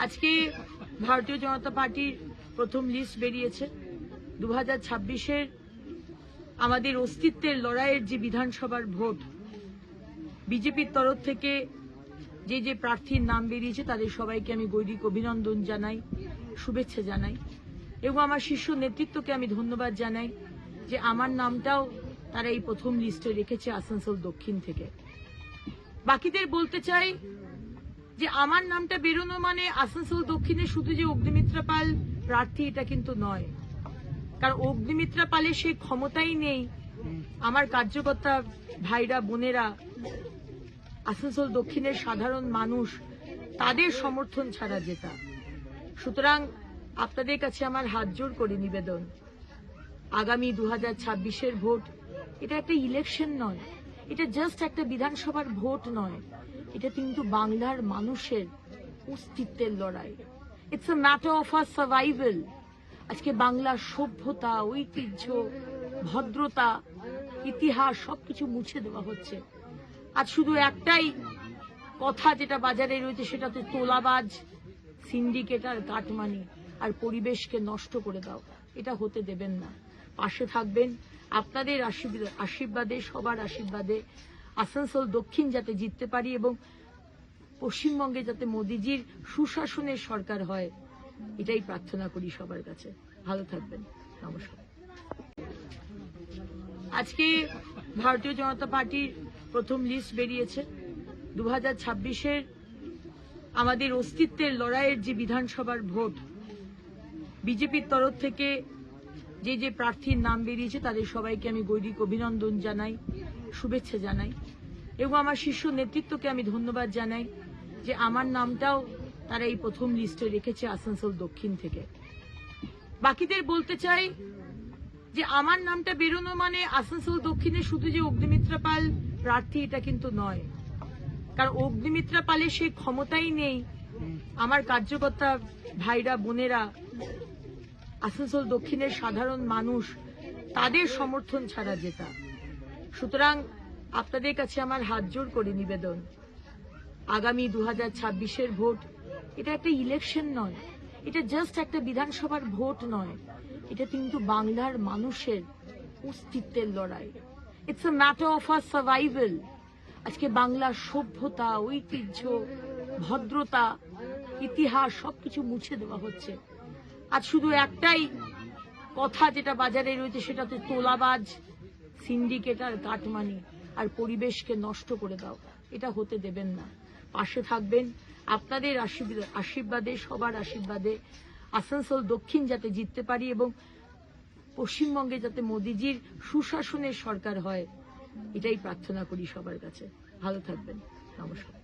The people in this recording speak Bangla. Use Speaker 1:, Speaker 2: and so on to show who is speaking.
Speaker 1: আজকে ভারতীয় জনতা পার্টির প্রথম লিস্ট বেরিয়েছে। 2026-এর আমাদের অস্তিত্বের লড়াইয়ের যে বিধানসভার ভোট, বিজেপির তরফ থেকে যে প্রার্থীর নাম বেরিয়েছে তাদের সবাইকে আমি গৈরিক অভিনন্দন জানাই, শুভেচ্ছা জানাই এবং আমার শীর্ষ নেতৃত্বকে আমি ধন্যবাদ জানাই যে আমার নামটাও তারা এই প্রথম লিস্টে রেখেছে আসানসোল দক্ষিণ থেকে। বাকিদের বলতে চাই যে আমার নামটা বেরোনো মানে আসানসোল দক্ষিণে শুধু যে অগ্নিমিত্রা পাল প্রার্থী এটা কিন্তু নয়, কারণ অগ্নিমিত্রা পালের সেই ক্ষমতাই নেই আমার কার্যকর্তা ভাইরা বোনেরা, আসানসোল দক্ষিণের সাধারণ মানুষ তাদের সমর্থন ছাড়া যেটা। সুতরাং আপনাদের কাছে আমার হাত জোর করে নিবেদন, আগামী 2026-এর ভোট এটা একটা ইলেকশন নয়, এটা জাস্ট একটা বিধানসভার ভোট নয়, এটা কিন্তু বাংলার মানুষের অস্তিত্বের লড়াই। It's a matter of a survival. আজকে বাংলার সভ্যতা, ঐতিহ্য, ভদ্রতা, ইতিহাস সবকিছু মুছে দেওয়া হচ্ছে। আজ শুধু একটাই কথা যেটা বাজারে রয়েছে, সেটা তো তোলাবাজ, সিন্ডিকেট আর কাটমানি আর পরিবেশকে নষ্ট করে দাও। এটা হতে দেবেন না। পাশে থাকবেন, আপনাদের আশীর্বাদে, সবার আশীর্বাদে আসানসোল দক্ষিণ যাতে জিততে পারি এবং পশ্চিমবঙ্গে যাতে মোদিজির সুশাসনের সরকার হয়, এটাই প্রার্থনা করি সবার কাছে। ভালো থাকবেন, নমস্কার। আজকে ভারতীয় জনতা পার্টির প্রথম লিস্ট বেরিয়েছে। 2026-এর আমাদের অস্তিত্বের লড়াইয়ের যে বিধানসভার ভোট, বিজেপির তরফ থেকে যে প্রার্থীর নাম বেরিয়েছে তাদের সবাইকে আমি গৈরিক অভিনন্দন জানাই, শুভেচ্ছা জানাই এবং আমার শীর্ষ নেতৃত্বকে আমি ধন্যবাদ জানাই যে আমার নামটাও তারা এই প্রথম লিস্টে রেখেছে আসানসোল দক্ষিণ থেকে। বাকিদের বলতে চাই যে আমার নামটা বেরোনো মানে আসানসোল দক্ষিণে শুধু যে অগ্নিমিত্রা পাল প্রার্থী এটা কিন্তু নয়, কারণ অগ্নিমিত্রা পালের সেই ক্ষমতাই নেই আমার কার্যকর্তা ভাইরা বোনেরা, আসানসোল দক্ষিণের সাধারণ মানুষ তাদের সমর্থন ছাড়া যেটা। সুতরাং আপনাদের কাছে আমার হাত জোর করে নিবেদন, আগামী 2026-এর ভোট এটা একটা ইলেকশন নয়, এটা জাস্ট একটা বিধানসভার ভোট নয়, এটা কিন্তু বাংলার মানুষের অস্তিত্বের লড়াই। It's a matter of a survival. আজকে বাংলার সভ্যতা, ঐতিহ্য, ভদ্রতা, ইতিহাস সবকিছু মুছে দেওয়া হচ্ছে। আজ শুধু একটাই কথা যেটা বাজারে রয়েছে, সেটা তো তোলাবাজ, সিন্ডিকেট আর কাটমানি আর পরিবেশকে নষ্ট করে দাও। এটা হতে দেবেন না। পাশে থাকবেন, আপনাদের আশীর্বাদে, সবার আশীর্বাদে আসানসোল দক্ষিণ যাতে জিততে পারি এবং পশ্চিমবঙ্গে যাতে মোদিজির সুশাসনের সরকার হয়, এটাই প্রার্থনা করি সবার কাছে। ভালো থাকবেন, নমস্কার।